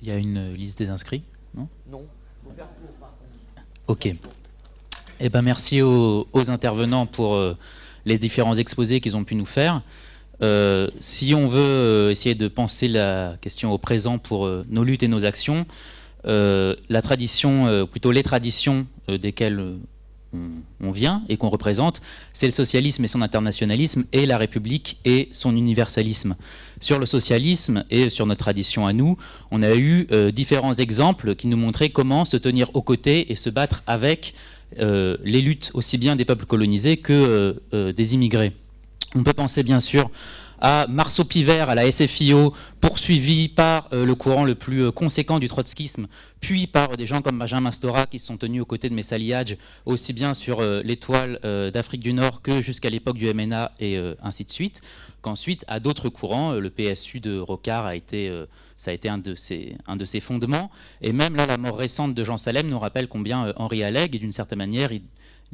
Il y a une liste des inscrits, non? Non. Faut faire court, par contre. Ok. Eh ben, merci aux intervenants pour les différents exposés qu'ils ont pu nous faire. Si on veut essayer de penser la question au présent pour nos luttes et nos actions, la tradition, plutôt les traditions desquelles on vient et qu'on représente, c'est le socialisme et son internationalisme, et la République et son universalisme. Sur le socialisme et sur notre tradition à nous, on a eu différents exemples qui nous montraient comment se tenir aux côtés et se battre avec les luttes aussi bien des peuples colonisés que des immigrés. On peut penser bien sûr à Marceau Pivert, à la SFIO, poursuivi par le courant le plus conséquent du trotskisme, puis par des gens comme Benjamin Stora qui se sont tenus aux côtés de Messali Hadj, aussi bien sur l'étoile d'Afrique du Nord que jusqu'à l'époque du MNA et ainsi de suite, qu'ensuite à d'autres courants, le PSU de Rocard ça a été un de ses fondements, et même là la mort récente de Jean Salem nous rappelle combien Henri Alleg, d'une certaine manière, il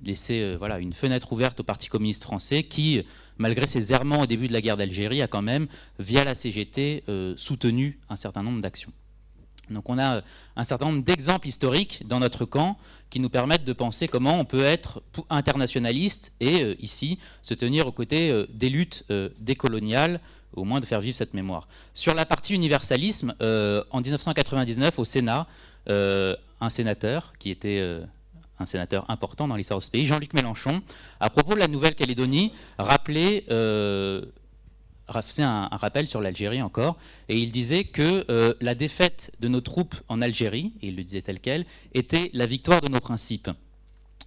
laissait une fenêtre ouverte au Parti communiste français qui, malgré ses errements au début de la guerre d'Algérie, a quand même, via la CGT, soutenu un certain nombre d'actions. Donc on a un certain nombre d'exemples historiques dans notre camp qui nous permettent de penser comment on peut être internationaliste et ici se tenir aux côtés des luttes décoloniales, au moins de faire vivre cette mémoire. Sur la partie universalisme, en 1999 au Sénat, un sénateur qui était un sénateur important dans l'histoire de ce pays, Jean-Luc Mélenchon, à propos de la Nouvelle-Calédonie, faisait un rappel sur l'Algérie encore, et il disait que la défaite de nos troupes en Algérie, et il le disait tel quel, était la victoire de nos principes.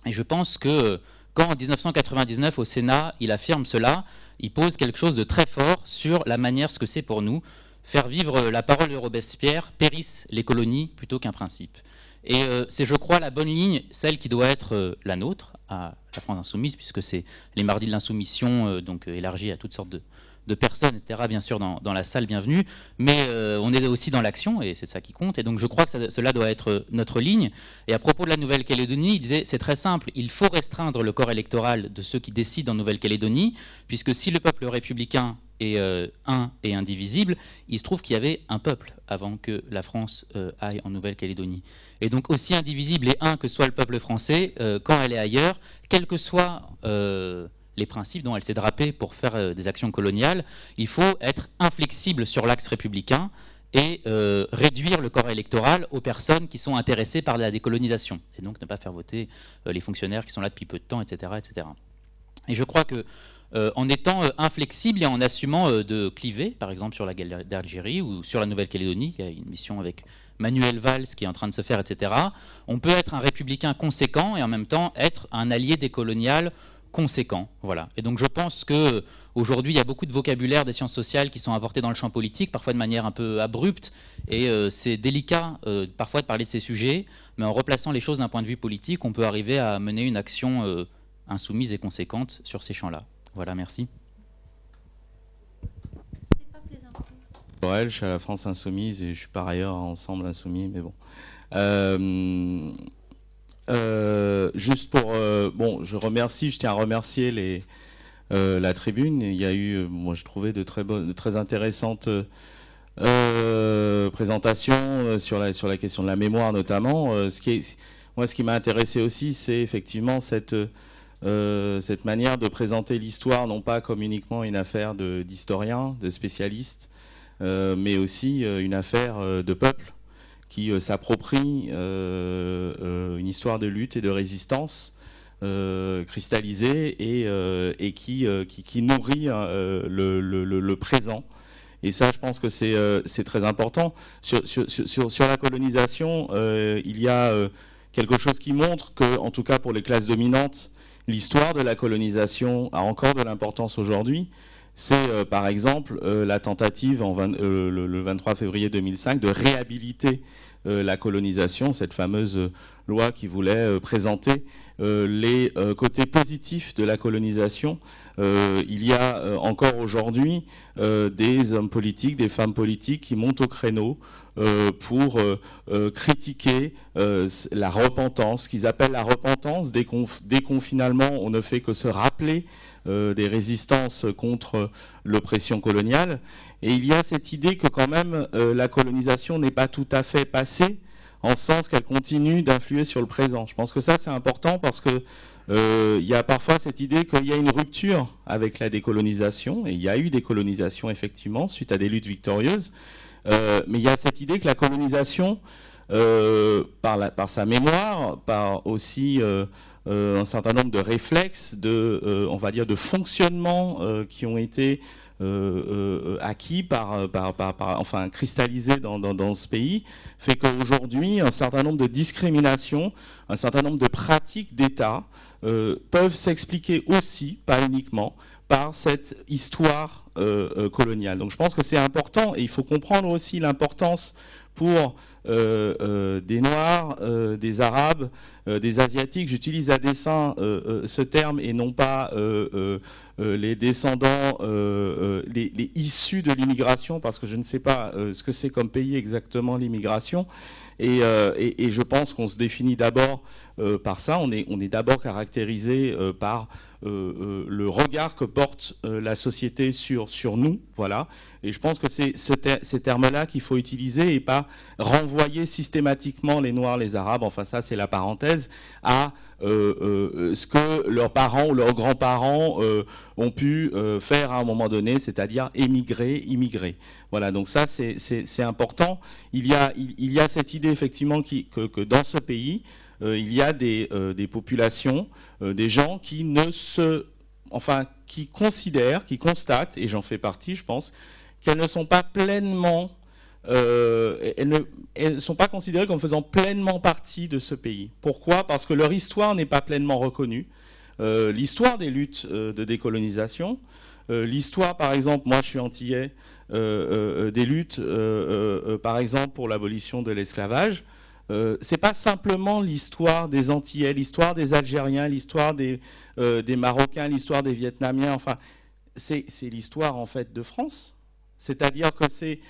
Et je pense que quand en 1999 au Sénat, il affirme cela, il pose quelque chose de très fort sur la manière, ce que c'est pour nous, faire vivre la parole de Robespierre, périssent les colonies plutôt qu'un principe. Et c'est, je crois, la bonne ligne, celle qui doit être la nôtre, à la France Insoumise, puisque c'est les mardis de l'insoumission, donc élargis à toutes sortes de personnes, etc., bien sûr, dans la salle, bienvenue, mais on est aussi dans l'action, et c'est ça qui compte, et donc je crois que cela doit être notre ligne. Et à propos de la Nouvelle-Calédonie, il disait, c'est très simple, il faut restreindre le corps électoral de ceux qui décident en Nouvelle-Calédonie, puisque si le peuple républicain est un et indivisible, il se trouve qu'il y avait un peuple avant que la France aille en Nouvelle-Calédonie. Et donc aussi indivisible et un que soit le peuple français, quand elle est ailleurs, quels que soient les principes dont elle s'est drapée pour faire des actions coloniales, il faut être inflexible sur l'axe républicain et réduire le corps électoral aux personnes qui sont intéressées par la décolonisation. Et donc ne pas faire voter les fonctionnaires qui sont là depuis peu de temps, etc. etc. Et je crois que en étant inflexible et en assumant de cliver, par exemple sur la guerre d'Algérie ou sur la Nouvelle-Calédonie, il y a une mission avec Manuel Valls qui est en train de se faire, etc., on peut être un républicain conséquent et en même temps être un allié décolonial conséquent. Voilà. Et donc je pense qu'aujourd'hui, il y a beaucoup de vocabulaire des sciences sociales qui sont apportés dans le champ politique, parfois de manière un peu abrupte, et c'est délicat parfois de parler de ces sujets, mais en replaçant les choses d'un point de vue politique, on peut arriver à mener une action insoumise et conséquente sur ces champs-là. Voilà, merci. Je suis à la France Insoumise et je suis par ailleurs à Ensemble Insoumis, mais bon. Juste pour... je tiens à remercier la tribune. Il y a eu, moi je trouvais, de très intéressantes présentations sur la question de la mémoire notamment. Moi, ce qui m'a intéressé aussi, c'est effectivement cette manière de présenter l'histoire, non pas comme uniquement une affaire d'historiens, de spécialistes, mais aussi une affaire de peuple qui s'approprie une histoire de lutte et de résistance cristallisée et qui nourrit le présent. Et ça, je pense que c'est très important. Sur la colonisation, il y a quelque chose qui montre que, en tout cas pour les classes dominantes, l'histoire de la colonisation a encore de l'importance aujourd'hui. C'est par exemple la tentative le 23 février 2005 de réhabiliter la colonisation, cette fameuse loi qui voulait présenter les côtés positifs de la colonisation. Il y a encore aujourd'hui des hommes politiques, des femmes politiques qui montent au créneau pour critiquer la repentance, qu'ils appellent la repentance, dès qu'on finalement on ne fait que se rappeler des résistances contre l'oppression coloniale. Et il y a cette idée que quand même la colonisation n'est pas tout à fait passée, en sens qu'elle continue d'influer sur le présent. Je pense que ça c'est important parce que il y a parfois cette idée qu'il y a une rupture avec la décolonisation, et il y a eu des colonisations effectivement suite à des luttes victorieuses, mais il y a cette idée que la colonisation, par sa mémoire, par aussi un certain nombre de réflexes, on va dire de fonctionnement qui ont été acquis enfin cristallisés dans ce pays, fait qu'aujourd'hui un certain nombre de discriminations, un certain nombre de pratiques d'État peuvent s'expliquer aussi, pas uniquement, par cette histoire coloniale. Donc je pense que c'est important, et il faut comprendre aussi l'importance pour des Noirs, des Arabes, des Asiatiques. J'utilise à dessein ce terme et non pas les descendants, les issus de l'immigration, parce que je ne sais pas ce que c'est comme pays exactement l'immigration. Et je pense qu'on se définit d'abord par ça. On est d'abord caractérisé par le regard que porte la société sur nous, voilà. Et je pense que c'est ces termes-là qu'il faut utiliser et pas renvoyer systématiquement les Noirs, les Arabes, enfin ça c'est la parenthèse, à ce que leurs parents ou leurs grands-parents ont pu faire à un moment donné, c'est-à-dire émigrer, immigrer. Voilà, donc ça c'est important. Il y a cette idée effectivement que dans ce pays, il y a des populations, des gens qui qui considèrent, qui constatent, et j'en fais partie, je pense, qu'elles ne sont pas pleinement, elles ne sont pas considérées comme faisant pleinement partie de ce pays. Pourquoi ? Parce que leur histoire n'est pas pleinement reconnue. L'histoire des luttes de décolonisation, l'histoire, par exemple, moi je suis antillais, des luttes, par exemple, pour l'abolition de l'esclavage. C'est pas simplement l'histoire des Antillais, l'histoire des Algériens, l'histoire des Marocains, l'histoire des Vietnamiens, enfin, c'est l'histoire en fait de France. C'est-à-dire que c'est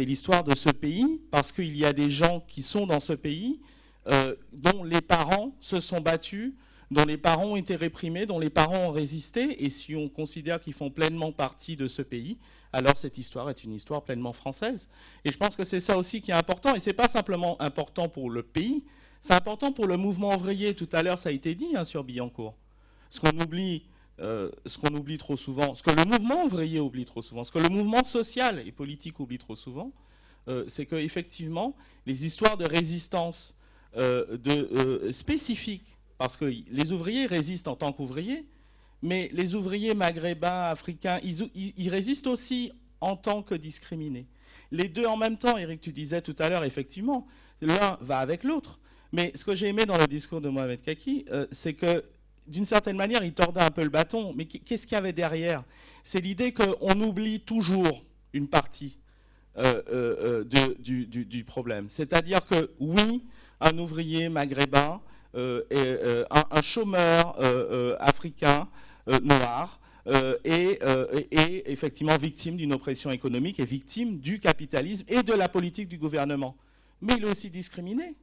l'histoire de ce pays, parce qu'il y a des gens qui sont dans ce pays, dont les parents se sont battus, dont les parents ont été réprimés, dont les parents ont résisté, et si on considère qu'ils font pleinement partie de ce pays, alors cette histoire est une histoire pleinement française. Et je pense que c'est ça aussi qui est important, et ce n'est pas simplement important pour le pays, c'est important pour le mouvement ouvrier. Tout à l'heure, ça a été dit sur Billancourt. Ce qu'on oublie trop souvent, ce que le mouvement ouvrier oublie trop souvent, ce que le mouvement social et politique oublie trop souvent, c'est qu'effectivement, les histoires de résistance spécifiques, parce que les ouvriers résistent en tant qu'ouvriers, mais les ouvriers maghrébins, africains, ils résistent aussi en tant que discriminés. Les deux en même temps, Eric, tu disais tout à l'heure, effectivement, l'un va avec l'autre. Mais ce que j'ai aimé dans le discours de Mohamed Kaki, c'est que, d'une certaine manière, il tordait un peu le bâton. Mais qu'est-ce qu'il y avait derrière ? C'est l'idée qu'on oublie toujours une partie du problème. C'est-à-dire que, oui, un ouvrier maghrébin, un chômeur africain, noir, est effectivement victime d'une oppression économique et victime du capitalisme et de la politique du gouvernement. Mais il est aussi discriminé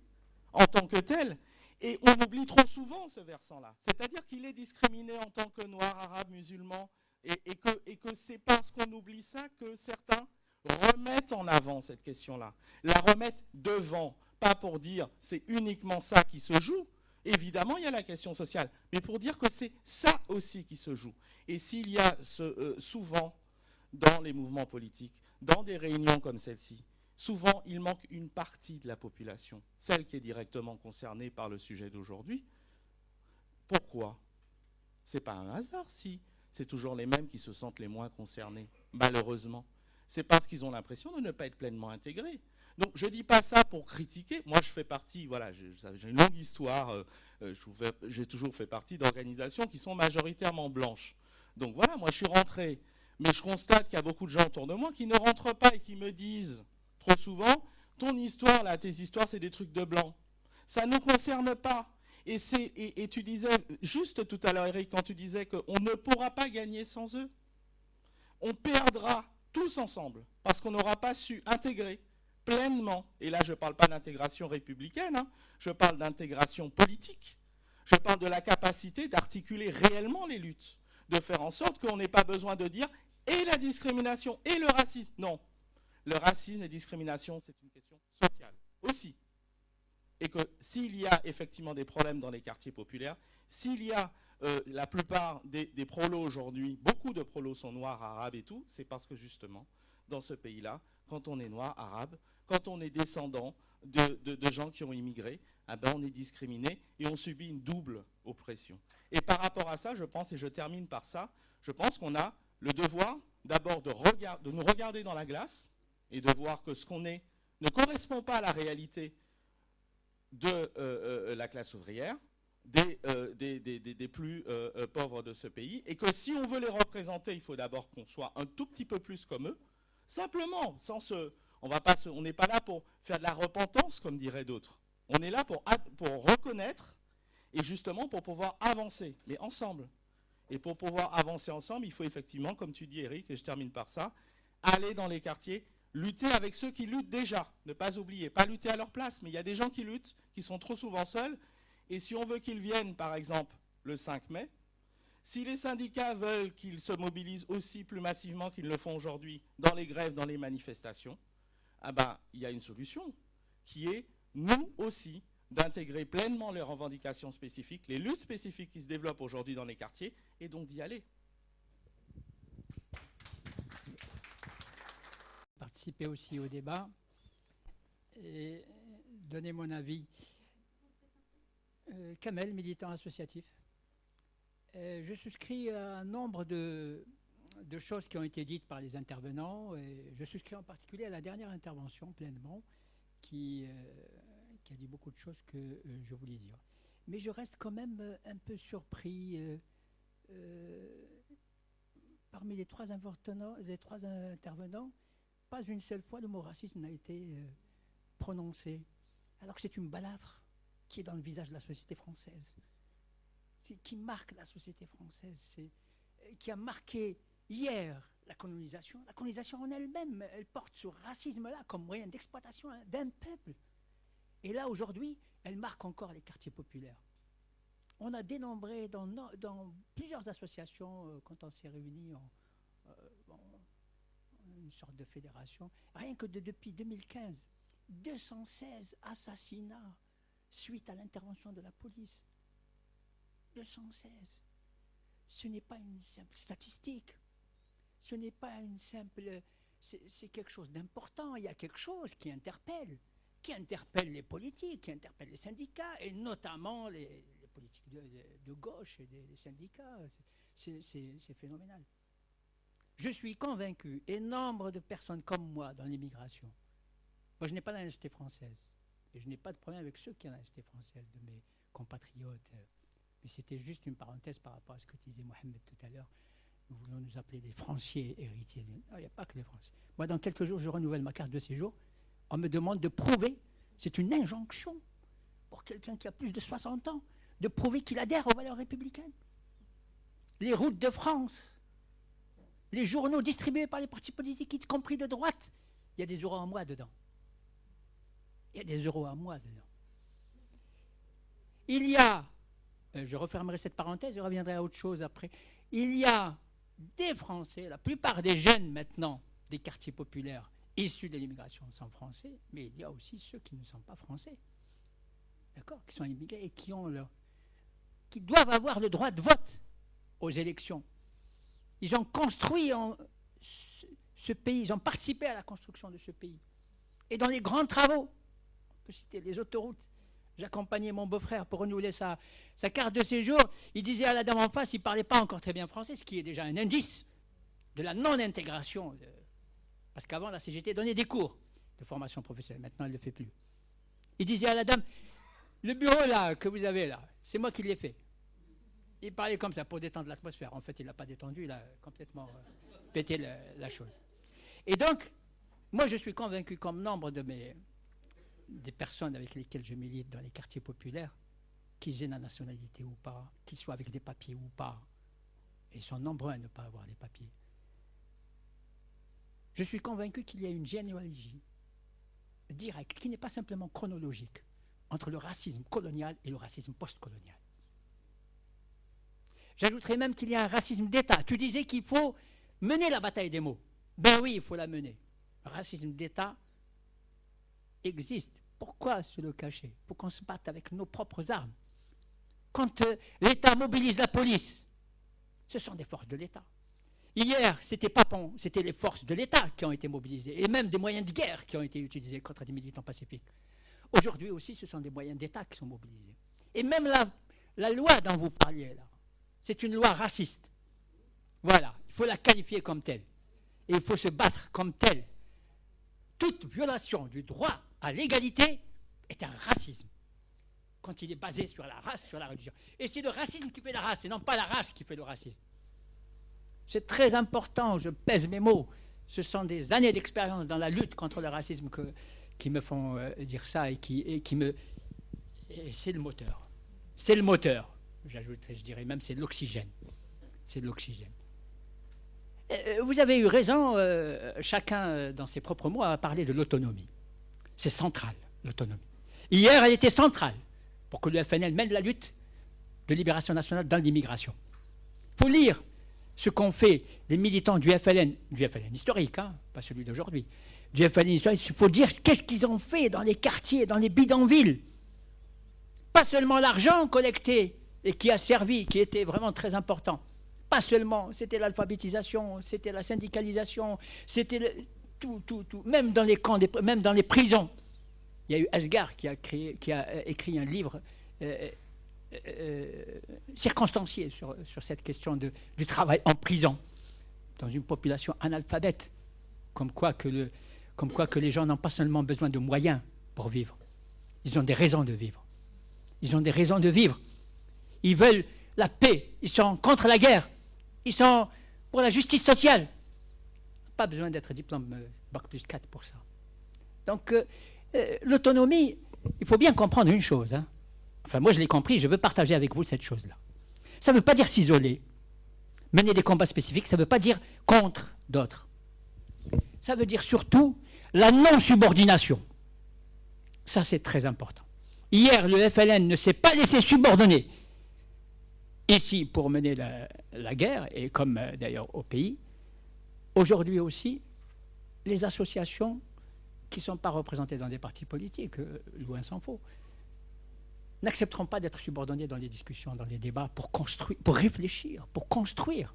en tant que tel. Et on oublie trop souvent ce versant-là. C'est-à-dire qu'il est discriminé en tant que noir, arabe, musulman, et que c'est parce qu'on oublie ça que certains remettent en avant cette question-là. La remettent devant, pas pour dire c'est uniquement ça qui se joue. Évidemment, il y a la question sociale, mais pour dire que c'est ça aussi qui se joue. Et s'il y a souvent, dans les mouvements politiques, dans des réunions comme celle-ci, souvent il manque une partie de la population, celle qui est directement concernée par le sujet d'aujourd'hui. Pourquoi ? Ce n'est pas un hasard si c'est toujours les mêmes qui se sentent les moins concernés, malheureusement. C'est parce qu'ils ont l'impression de ne pas être pleinement intégrés. Donc je ne dis pas ça pour critiquer. Moi je fais partie, voilà, j'ai une longue histoire, j'ai toujours fait partie d'organisations qui sont majoritairement blanches. Donc voilà, moi je suis rentré, mais je constate qu'il y a beaucoup de gens autour de moi qui ne rentrent pas et qui me disent trop souvent, ton histoire là, tes histoires c'est des trucs de blancs. Ça ne nous concerne pas. Et tu disais, juste tout à l'heure, Eric, quand tu disais qu'on ne pourra pas gagner sans eux, on perdra tous ensemble, parce qu'on n'aura pas su intégrer pleinement, et là je ne parle pas d'intégration républicaine, hein, je parle d'intégration politique, je parle de la capacité d'articuler réellement les luttes, de faire en sorte qu'on n'ait pas besoin de dire « et la discrimination et le racisme ». Non, le racisme et la discrimination, c'est une question sociale aussi. Et que s'il y a effectivement des problèmes dans les quartiers populaires, s'il y a la plupart des prolos aujourd'hui, beaucoup de prolos sont noirs, arabes et tout, c'est parce que justement, dans ce pays-là, quand on est noir, arabe, quand on est descendant de gens qui ont immigré, eh ben on est discriminé et on subit une double oppression. Et par rapport à ça, je pense, et je termine par ça, je pense qu'on a le devoir d'abord de nous regarder dans la glace et de voir que ce qu'on est ne correspond pas à la réalité de la classe ouvrière, des plus pauvres de ce pays, et que si on veut les représenter, il faut d'abord qu'on soit un tout petit peu plus comme eux, simplement, on n'est pas là pour faire de la repentance, comme diraient d'autres. On est là pour reconnaître, et justement pour pouvoir avancer, mais ensemble. Et pour pouvoir avancer ensemble, il faut effectivement, comme tu dis Eric, et je termine par ça, aller dans les quartiers, lutter avec ceux qui luttent déjà, ne pas oublier, pas lutter à leur place, mais il y a des gens qui luttent, qui sont trop souvent seuls, et si on veut qu'ils viennent, par exemple, le 5 mai, si les syndicats veulent qu'ils se mobilisent aussi plus massivement qu'ils le font aujourd'hui dans les grèves, dans les manifestations, ah ben, il y a une solution, qui est, nous aussi, d'intégrer pleinement les revendications spécifiques, les luttes spécifiques qui se développent aujourd'hui dans les quartiers, et donc d'y aller. Participer aussi au débat et donner mon avis. Kamel, militant associatif. Je souscris à un nombre de choses qui ont été dites par les intervenants. Et je souscris en particulier à la dernière intervention pleinement qui a dit beaucoup de choses que je voulais dire. Mais je reste quand même un peu surpris. Parmi les trois intervenants, pas une seule fois le mot racisme n'a été prononcé, alors que c'est une balafre qui est dans le visage de la société française, qui marque la société française, qui a marqué hier la colonisation. La colonisation en elle-même, elle porte ce racisme-là comme moyen d'exploitation d'un peuple. Et là, aujourd'hui, elle marque encore les quartiers populaires. On a dénombré dans plusieurs associations, quand on s'est réunis en une sorte de fédération, rien que depuis 2015, 216 assassinats suite à l'intervention de la police. 216. Ce n'est pas une simple statistique. Ce n'est pas une simple... C'est quelque chose d'important. Il y a quelque chose qui interpelle les politiques, qui interpelle les syndicats, et notamment les politiques de gauche et des syndicats. C'est phénoménal. Je suis convaincu, et nombre de personnes comme moi dans l'immigration, moi je n'ai pas la nationalité française, et je n'ai pas de problème avec ceux qui ont la nationalité française, de mes compatriotes, mais c'était juste une parenthèse par rapport à ce que disait Mohamed tout à l'heure. Nous voulons nous appeler des Français héritiers. Non, il n'y a pas que les Français. Moi, dans quelques jours, je renouvelle ma carte de séjour. On me demande de prouver, c'est une injonction pour quelqu'un qui a plus de 60 ans, de prouver qu'il adhère aux valeurs républicaines. Les routes de France, les journaux distribués par les partis politiques, y compris de droite, il y a des euros à moi dedans. Il y a des euros à moi dedans. Il y a, je refermerai cette parenthèse, je reviendrai à autre chose après, il y a des Français, la plupart des jeunes maintenant, des quartiers populaires, issus de l'immigration sont français, mais il y a aussi ceux qui ne sont pas français, d'accord, qui sont immigrés et qui doivent avoir le droit de vote aux élections. Ils ont construit ce pays, ils ont participé à la construction de ce pays. Et dans les grands travaux, on peut citer les autoroutes, j'accompagnais mon beau-frère pour renouveler sa carte de séjour, il disait à la dame en face, il ne parlait pas encore très bien français, ce qui est déjà un indice de la non-intégration. Parce qu'avant, la CGT donnait des cours de formation professionnelle, maintenant elle ne le fait plus. Il disait à la dame, le bureau là, que vous avez là, c'est moi qui l'ai fait. Il parlait comme ça pour détendre l'atmosphère. En fait, il ne l'a pas détendu, il a complètement pété la chose. Et donc, moi, je suis convaincu, comme nombre de mes des personnes avec lesquelles je milite dans les quartiers populaires, qu'ils aient la nationalité ou pas, qu'ils soient avec des papiers ou pas, et ils sont nombreux à ne pas avoir les papiers. Je suis convaincu qu'il y a une généalogie directe, qui n'est pas simplement chronologique, entre le racisme colonial et le racisme post-colonial. J'ajouterais même qu'il y a un racisme d'État. Tu disais qu'il faut mener la bataille des mots. Ben oui, il faut la mener. Le racisme d'État existe. Pourquoi se le cacher? Pour qu'on se batte avec nos propres armes. Quand l'État mobilise la police, ce sont des forces de l'État. Hier, c'était les forces de l'État qui ont été mobilisées, et même des moyens de guerre qui ont été utilisés contre des militants pacifiques. Aujourd'hui aussi, ce sont des moyens d'État qui sont mobilisés. Et même la loi dont vous parliez là, c'est une loi raciste. Voilà, il faut la qualifier comme telle. Et il faut se battre comme telle. Toute violation du droit à l'égalité est un racisme. Quand il est basé sur la race, sur la religion. Et c'est le racisme qui fait la race, et non pas la race qui fait le racisme. C'est très important, je pèse mes mots. Ce sont des années d'expérience dans la lutte contre le racisme qui me font dire ça et c'est le moteur. C'est le moteur. J'ajouterais, je dirais même, c'est de l'oxygène. C'est de l'oxygène. Vous avez eu raison, chacun dans ses propres mots a parlé de l'autonomie. C'est central, l'autonomie. Hier, elle était centrale pour que le FNL mène la lutte de libération nationale dans l'immigration. Il faut lire ce qu'ont fait les militants du FLN historique, hein, pas celui d'aujourd'hui, du FLN historique. Il faut dire qu'est-ce qu'ils ont fait dans les quartiers, dans les bidonvilles. Pas seulement l'argent collecté et qui a servi, qui était vraiment très important. Pas seulement, c'était l'alphabétisation, c'était la syndicalisation, c'était tout. Même dans les camps, même dans les prisons. Il y a eu Asghar qui a écrit un livre circonstancié sur cette question du travail en prison, dans une population analphabète, comme quoi que les gens n'ont pas seulement besoin de moyens pour vivre, ils ont des raisons de vivre. Ils ont des raisons de vivre. Ils veulent la paix, ils sont contre la guerre, ils sont pour la justice sociale. Pas besoin d'être diplôme Bac plus 4 pour ça. Donc, l'autonomie, il faut bien comprendre une chose. Hein. Enfin, moi, je l'ai compris, je veux partager avec vous cette chose-là. Ça ne veut pas dire s'isoler, mener des combats spécifiques, ça ne veut pas dire contre d'autres. Ça veut dire surtout la non-subordination. Ça, c'est très important. Hier, le FLN ne s'est pas laissé subordonner ici pour mener la guerre, et comme d'ailleurs au pays. Aujourd'hui aussi, les associations qui ne sont pas représentées dans des partis politiques, loin s'en faut, n'accepteront pas d'être subordonnées dans les discussions, dans les débats, pour construire, pour réfléchir, pour construire.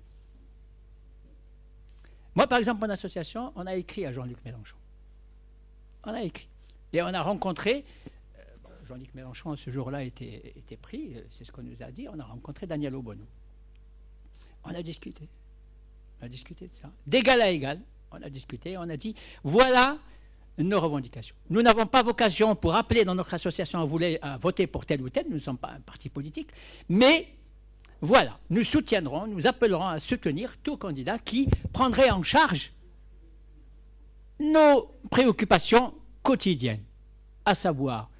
Moi, par exemple, mon association, on a écrit à Jean-Luc Mélenchon. On a écrit. Et on a rencontré, Jean-Luc Mélenchon, ce jour-là, était pris, c'est ce qu'on nous a dit, on a rencontré Daniel Obono. On a discuté. On a discuté de ça. D'égal à égal, on a discuté, on a dit, voilà nos revendications. Nous n'avons pas vocation pour appeler dans notre association à voter pour tel ou tel, nous ne sommes pas un parti politique, mais voilà, nous soutiendrons, nous appellerons à soutenir tout candidat qui prendrait en charge nos préoccupations quotidiennes, à savoir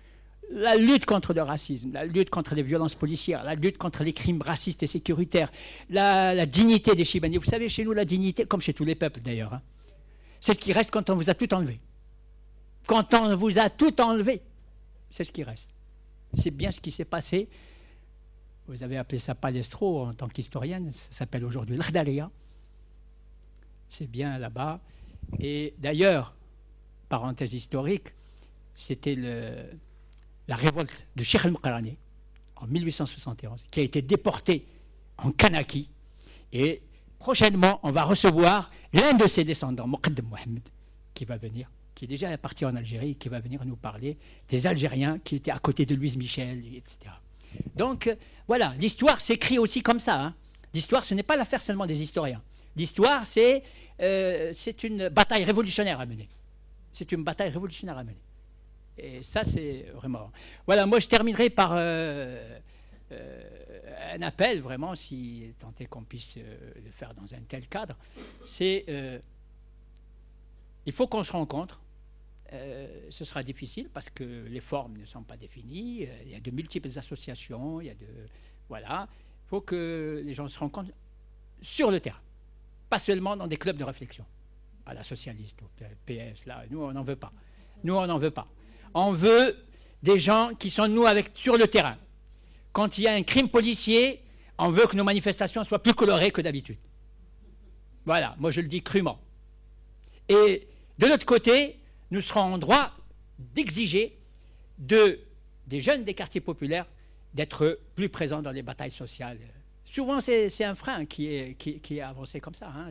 la lutte contre le racisme, la lutte contre les violences policières, la lutte contre les crimes racistes et sécuritaires, la dignité des Chibani. Vous savez, chez nous, la dignité, comme chez tous les peuples d'ailleurs, hein, c'est ce qui reste quand on vous a tout enlevé. Quand on vous a tout enlevé, c'est ce qui reste. C'est bien ce qui s'est passé. Vous avez appelé ça palestro en tant qu'historienne, ça s'appelle aujourd'hui l'Akhdariya. C'est bien là-bas. Et d'ailleurs, parenthèse historique, c'était la révolte de Cheikh al-Muqarrani en 1871, qui a été déporté en Kanaki. Et prochainement, on va recevoir l'un de ses descendants, Moqaddam Mohamed, qui va venir, qui est déjà parti en Algérie, qui va venir nous parler des Algériens qui étaient à côté de Louise Michel, etc. Donc, voilà, l'histoire s'écrit aussi comme ça. Hein. L'histoire, ce n'est pas l'affaire seulement des historiens. L'histoire, c'est une bataille révolutionnaire à mener. C'est une bataille révolutionnaire à mener. Et ça, c'est vraiment... Voilà, moi, je terminerai par un appel, vraiment, si tant est qu'on puisse le faire dans un tel cadre. C'est... il faut qu'on se rencontre. ce sera difficile parce que les formes ne sont pas définies. Il y a de multiples associations. Voilà. Il faut que les gens se rencontrent sur le terrain, pas seulement dans des clubs de réflexion. À la socialiste, au PS, là, nous, on n'en veut pas. Nous, on n'en veut pas. On veut des gens qui sont, nous, sur le terrain. Quand il y a un crime policier, on veut que nos manifestations soient plus colorées que d'habitude. Voilà, moi je le dis crûment. Et de l'autre côté, nous serons en droit d'exiger des jeunes des quartiers populaires d'être plus présents dans les batailles sociales. Souvent, c'est un frein qui est avancé comme ça. Hein.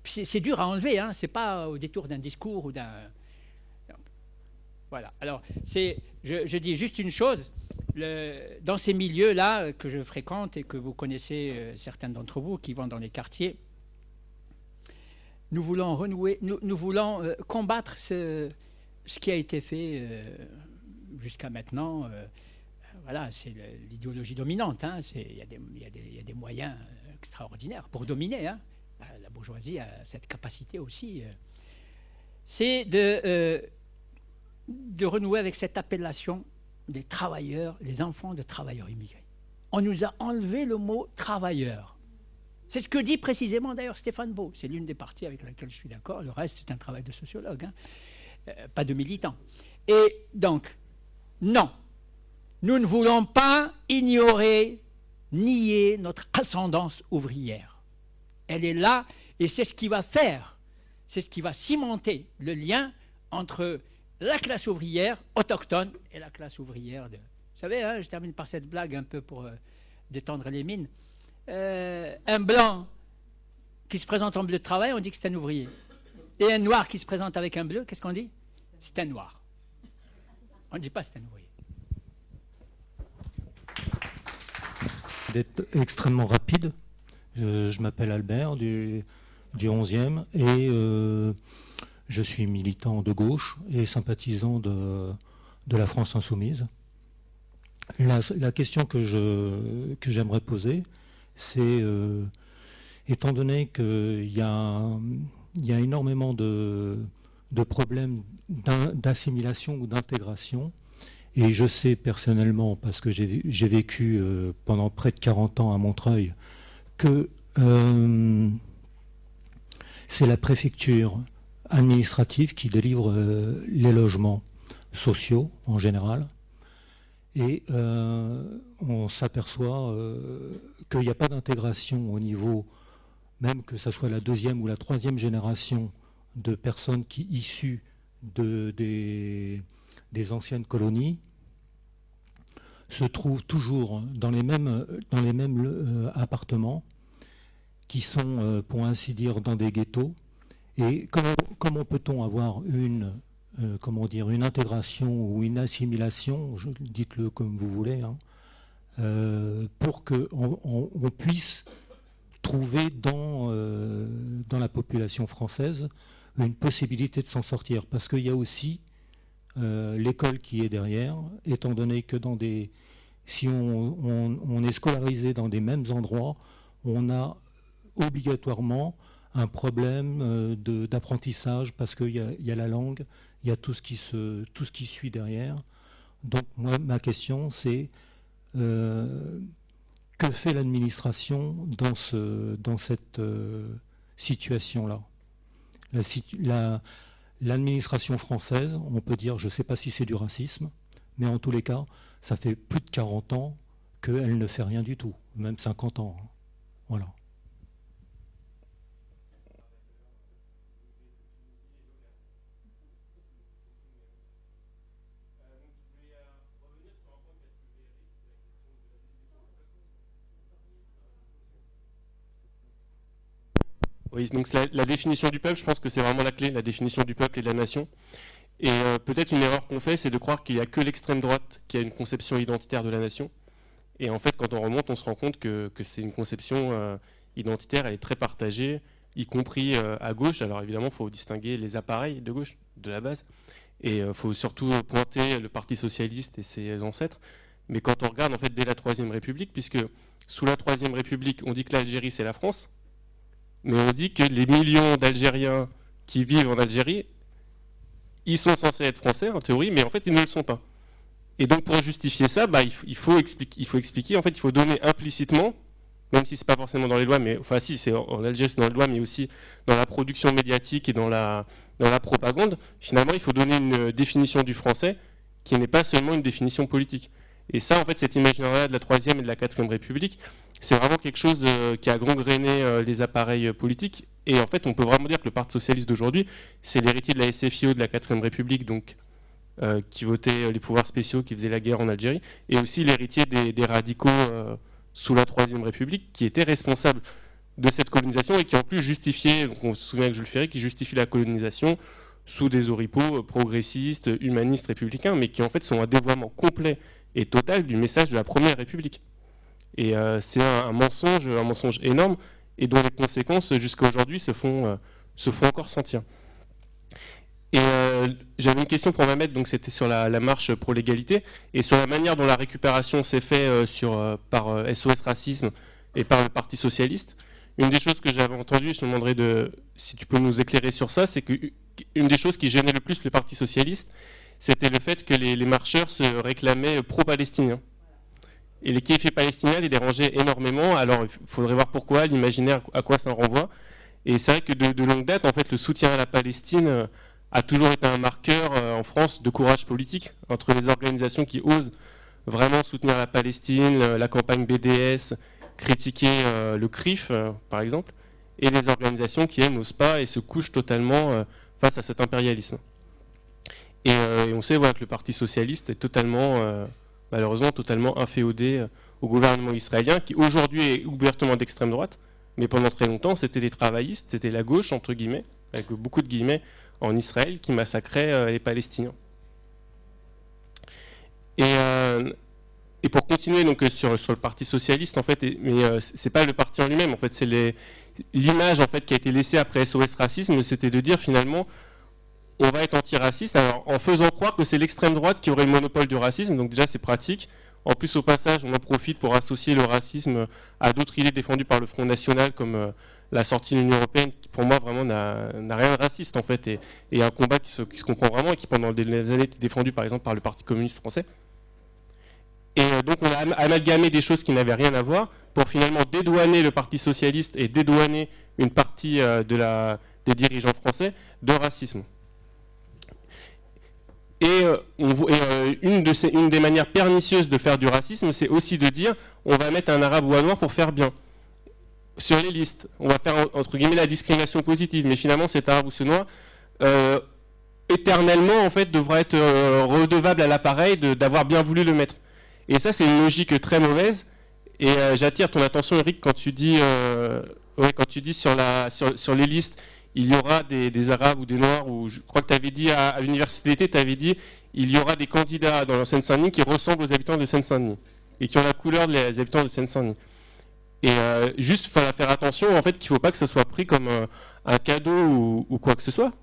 C'est dur à enlever, hein. Ce n'est pas au détour d'un discours ou d'un... Voilà. Alors, je dis juste une chose. Dans ces milieux-là que je fréquente et que vous connaissez, certains d'entre vous qui vont dans les quartiers, nous voulons renouer, nous voulons combattre ce qui a été fait jusqu'à maintenant. Voilà, c'est l'idéologie dominante. Hein. Il y a des moyens extraordinaires pour dominer. Hein. La bourgeoisie a cette capacité aussi. C'est de renouer avec cette appellation des travailleurs, les enfants de travailleurs immigrés. On nous a enlevé le mot travailleur. C'est ce que dit précisément d'ailleurs Stéphane Beau. C'est l'une des parties avec laquelle je suis d'accord. Le reste, c'est un travail de sociologue, hein. Pas de militant. Et donc, non, nous ne voulons pas ignorer, nier notre ascendance ouvrière. Elle est là et c'est ce qui va faire, c'est ce qui va cimenter le lien entre la classe ouvrière autochtone et la classe ouvrière de... Vous savez, hein, je termine par cette blague un peu pour détendre les mines. Un blanc qui se présente en bleu de travail, on dit que c'est un ouvrier. Et un noir qui se présente avec un bleu, qu'est-ce qu'on dit? C'est un noir. On ne dit pas c'est un ouvrier. D'être extrêmement rapide. Je m'appelle Albert du 11e et je suis militant de gauche et sympathisant de la France insoumise. La question que j'aimerais poser, c'est, étant donné qu'il y a énormément de problèmes d'assimilation ou d'intégration, et je sais personnellement, parce que j'ai vécu pendant près de 40 ans à Montreuil, que c'est la préfecture administrative qui délivre les logements sociaux en général. Et on s'aperçoit qu'il n'y a pas d'intégration au niveau, même que ce soit la deuxième ou la troisième génération de personnes issues des anciennes colonies, se trouvent toujours dans les mêmes appartements qui sont, pour ainsi dire, dans des ghettos. Et comment peut-on avoir une intégration ou une assimilation, dites-le comme vous voulez, hein, pour qu'on puisse trouver dans la population française une possibilité de s'en sortir. Parce qu'il y a aussi l'école qui est derrière, étant donné que si on est scolarisé dans des mêmes endroits, on a obligatoirement un problème d'apprentissage parce qu'il y a la langue, il y a tout ce qui suit derrière. Donc moi, ma question, c'est que fait l'administration dans cette situation-là? L'administration française, on peut dire, je ne sais pas si c'est du racisme, mais en tous les cas, ça fait plus de 40 ans qu'elle ne fait rien du tout, même 50 ans. Hein. Voilà. Oui, donc la définition du peuple, je pense que c'est vraiment la clé, la définition du peuple et de la nation. Et peut-être une erreur qu'on fait, c'est de croire qu'il n'y a que l'extrême droite qui a une conception identitaire de la nation. Et en fait, quand on remonte, on se rend compte que c'est une conception identitaire, elle est très partagée, y compris à gauche. Alors évidemment, il faut distinguer les appareils de gauche, de la base. Et il faut surtout pointer le Parti socialiste et ses ancêtres. Mais quand on regarde, en fait, dès la Troisième République, puisque sous la Troisième République, on dit que l'Algérie, c'est la France, mais on dit que les millions d'Algériens qui vivent en Algérie, ils sont censés être français en théorie, mais en fait ils ne le sont pas. Et donc pour justifier ça, il faut expliquer, en fait il faut donner implicitement, même si c'est pas forcément dans les lois, mais enfin si c'est en Algérie c'est dans les lois, mais aussi dans la production médiatique et dans la propagande, finalement il faut donner une définition du français qui n'est pas seulement une définition politique. Et ça en fait cet imaginaire-là de la 3e et de la 4e République, c'est vraiment quelque chose qui a gangréné les appareils politiques. Et en fait, on peut vraiment dire que le Parti socialiste d'aujourd'hui, c'est l'héritier de la SFIO de la 4e République, donc, qui votait les pouvoirs spéciaux, qui faisait la guerre en Algérie, et aussi l'héritier des radicaux sous la 3e République, qui étaient responsables de cette colonisation et qui en plus justifiaient, donc on se souvient que Jules Ferry, qui justifie la colonisation sous des oripeaux progressistes, humanistes, républicains, mais qui en fait sont un dévoiement complet et total du message de la Première République. Et c'est un mensonge énorme, et dont les conséquences jusqu'à aujourd'hui se font encore sentir. Et j'avais une question pour Mohamed, donc c'était sur la marche pour l'égalité, et sur la manière dont la récupération s'est faite par SOS Racisme et par le Parti Socialiste. Une des choses que j'avais entendues, je te demanderais si tu peux nous éclairer sur ça, c'est qu'une des choses qui gênait le plus le Parti Socialiste, c'était le fait que les marcheurs se réclamaient pro-palestiniens. Et les kiefs palestiniens les dérangeaient énormément. Alors il faudrait voir pourquoi, l'imaginaire à quoi ça renvoie. Et c'est vrai que de longue date, en fait, le soutien à la Palestine a toujours été un marqueur en France de courage politique entre les organisations qui osent vraiment soutenir la Palestine, la campagne BDS, critiquer le CRIF par exemple, et les organisations qui elles n'osent pas et se couchent totalement face à cet impérialisme. Et on sait voilà, que le Parti socialiste est totalement malheureusement totalement inféodé au gouvernement israélien, qui aujourd'hui est ouvertement d'extrême droite, mais pendant très longtemps, c'était les travaillistes, c'était la gauche, entre guillemets, avec beaucoup de guillemets, en Israël, qui massacrait les Palestiniens. Et pour continuer donc, sur le Parti socialiste, en fait, mais c'est pas le parti en lui-même, en fait, c'est l'image en fait, qui a été laissée après SOS Racisme, c'était de dire finalement, on va être antiraciste, alors en faisant croire que c'est l'extrême droite qui aurait le monopole du racisme, donc déjà c'est pratique. En plus au passage, on en profite pour associer le racisme à d'autres idées défendues par le Front National, comme la sortie de l'Union Européenne, qui pour moi vraiment n'a rien de raciste en fait, et un combat qui se comprend vraiment et qui pendant des années était défendu par exemple par le Parti communiste français. Et donc on a amalgamé des choses qui n'avaient rien à voir pour finalement dédouaner le Parti socialiste et dédouaner une partie des dirigeants français de racisme. Et une des manières pernicieuses de faire du racisme, c'est aussi de dire on va mettre un arabe ou un noir pour faire bien. Sur les listes, on va faire entre guillemets la discrimination positive, mais finalement cet arabe ou ce noir, éternellement en fait devra être redevable à l'appareil d'avoir bien voulu le mettre. Et ça c'est une logique très mauvaise. Et j'attire ton attention, Eric, quand tu dis sur les listes, il y aura des Arabes ou des Noirs, ou je crois que tu avais dit à l'université d'été, tu avais dit il y aura des candidats dans la Seine-Saint-Denis qui ressemblent aux habitants de Seine-Saint-Denis et qui ont la couleur des habitants de Seine-Saint-Denis. Et juste, il faut faire attention, en fait, qu'il ne faut pas que ça soit pris comme un cadeau ou quoi que ce soit,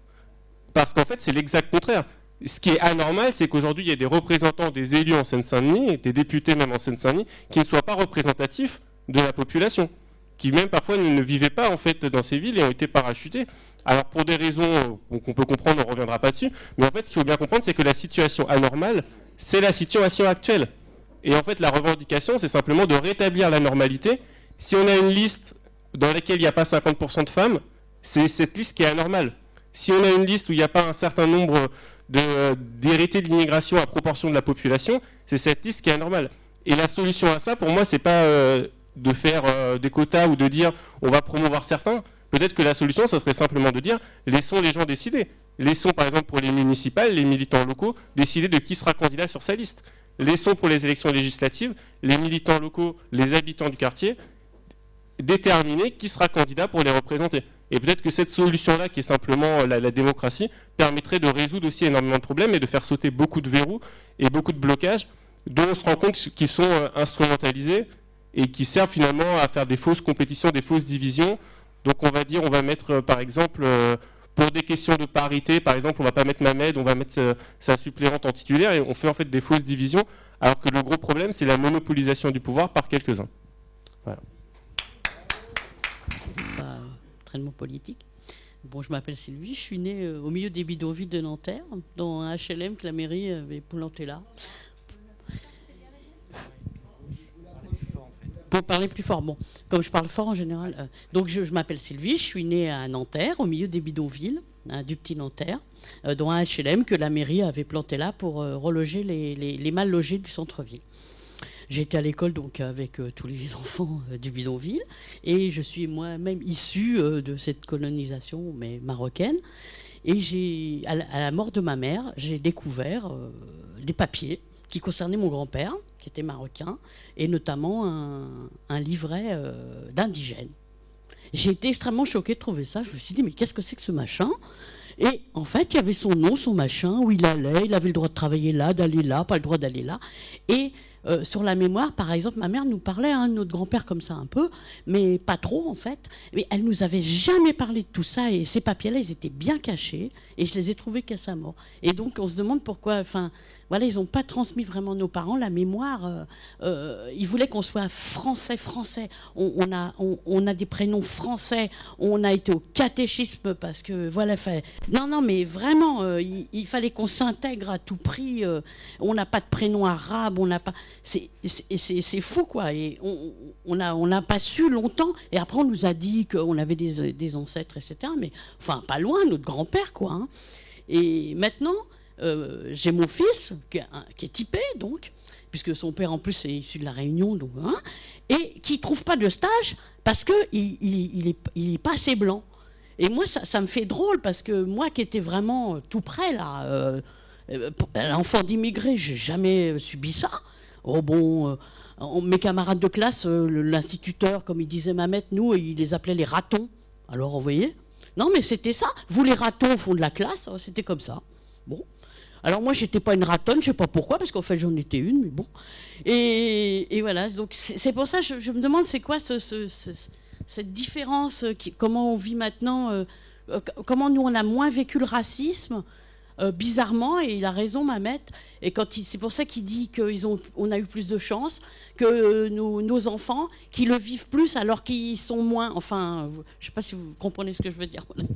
parce qu'en fait, c'est l'exact contraire. Ce qui est anormal, c'est qu'aujourd'hui, il y a des représentants, des élus en Seine-Saint-Denis, des députés même en Seine-Saint-Denis, qui ne soient pas représentatifs de la population, qui même parfois ne vivaient pas en fait dans ces villes et ont été parachutés. Alors pour des raisons qu'on peut comprendre, on ne reviendra pas dessus, mais en fait ce qu'il faut bien comprendre, c'est que la situation anormale, c'est la situation actuelle. Et en fait la revendication, c'est simplement de rétablir la normalité. Si on a une liste dans laquelle il n'y a pas 50% de femmes, c'est cette liste qui est anormale. Si on a une liste où il n'y a pas un certain nombre d'hérités de l'immigration à proportion de la population, c'est cette liste qui est anormale. Et la solution à ça, pour moi, c'est pas de faire des quotas ou de dire on va promouvoir certains. Peut-être que la solution, ça serait simplement de dire laissons les gens décider. Laissons par exemple pour les municipales, les militants locaux, décider de qui sera candidat sur sa liste. Laissons pour les élections législatives, les militants locaux, les habitants du quartier, déterminer qui sera candidat pour les représenter. Et peut-être que cette solution-là, qui est simplement la démocratie, permettrait de résoudre aussi énormément de problèmes et de faire sauter beaucoup de verrous et beaucoup de blocages dont on se rend compte qu'ils sont instrumentalisés et qui servent finalement à faire des fausses compétitions, des fausses divisions. Donc on va dire, on va mettre par exemple, pour des questions de parité, par exemple, on ne va pas mettre Mamed, on va mettre sa suppléante en titulaire, et on fait en fait des fausses divisions, alors que le gros problème, c'est la monopolisation du pouvoir par quelques-uns. Voilà. Pas entraînement politique. Bon, je m'appelle Sylvie, je suis née au milieu des bidonvilles de Nanterre, dans un HLM que la mairie avait planté là. Pour parler plus fort, bon, comme je parle fort en général. Donc je m'appelle Sylvie, je suis née à Nanterre, au milieu des bidonvilles, hein, du petit Nanterre, dans un HLM que la mairie avait planté là pour reloger les mal logés du centre-ville. J'étais à l'école donc avec tous les enfants du bidonville et je suis moi-même issue de cette colonisation mais marocaine. Et à la mort de ma mère, j'ai découvert des papiers qui concernaient mon grand-père, qui était marocain, et notamment un livret d'indigènes. J'ai été extrêmement choquée de trouver ça. Je me suis dit, mais qu'est-ce que c'est que ce machin ? Et en fait, il y avait son nom, son machin, où il allait, il avait le droit de travailler là, d'aller là, pas le droit d'aller là. Et sur la mémoire, par exemple, ma mère nous parlait, de notre grand-père comme ça un peu, mais pas trop en fait. Mais elle nous avait jamais parlé de tout ça et ces papiers-là, ils étaient bien cachés et je les ai trouvés qu'à sa mort. Et donc on se demande pourquoi, enfin, voilà, ils n'ont pas transmis vraiment nos parents la mémoire. Ils voulaient qu'on soit français. On a des prénoms français. On a été au catéchisme parce que voilà, non, mais vraiment, il fallait qu'on s'intègre à tout prix. On n'a pas de prénom arabe, on n'a pas. C'est fou quoi. Et on n'a pas su longtemps. Et après on nous a dit qu'on avait des ancêtres, etc. Mais enfin pas loin, notre grand-père quoi. Hein. Et maintenant. J'ai mon fils qui est typé donc, puisque son père en plus est issu de la Réunion donc, hein, et qui ne trouve pas de stage parce qu'il est pas assez blanc. Et moi ça me fait drôle parce que moi qui étais vraiment tout près là, l'enfant d'immigré, j'ai jamais subi ça. Oh bon, mes camarades de classe, l'instituteur comme il disait Mamette, nous il les appelait les ratons. Alors vous voyez, non mais c'était ça, vous les ratons au fond de la classe, c'était comme ça. Bon. Alors moi, j'étais pas une ratonne, je sais pas pourquoi, parce qu'en fait, j'en étais une, mais bon. Et voilà, donc c'est pour ça que je me demande, c'est quoi cette différence, comment on vit maintenant, comment nous, on a moins vécu le racisme, bizarrement, et il a raison, Mamette, et c'est pour ça qu'il dit qu'on a eu plus de chance que nos enfants, qui le vivent plus alors qu'ils sont moins, enfin, je sais pas si vous comprenez ce que je veux dire. Voilà.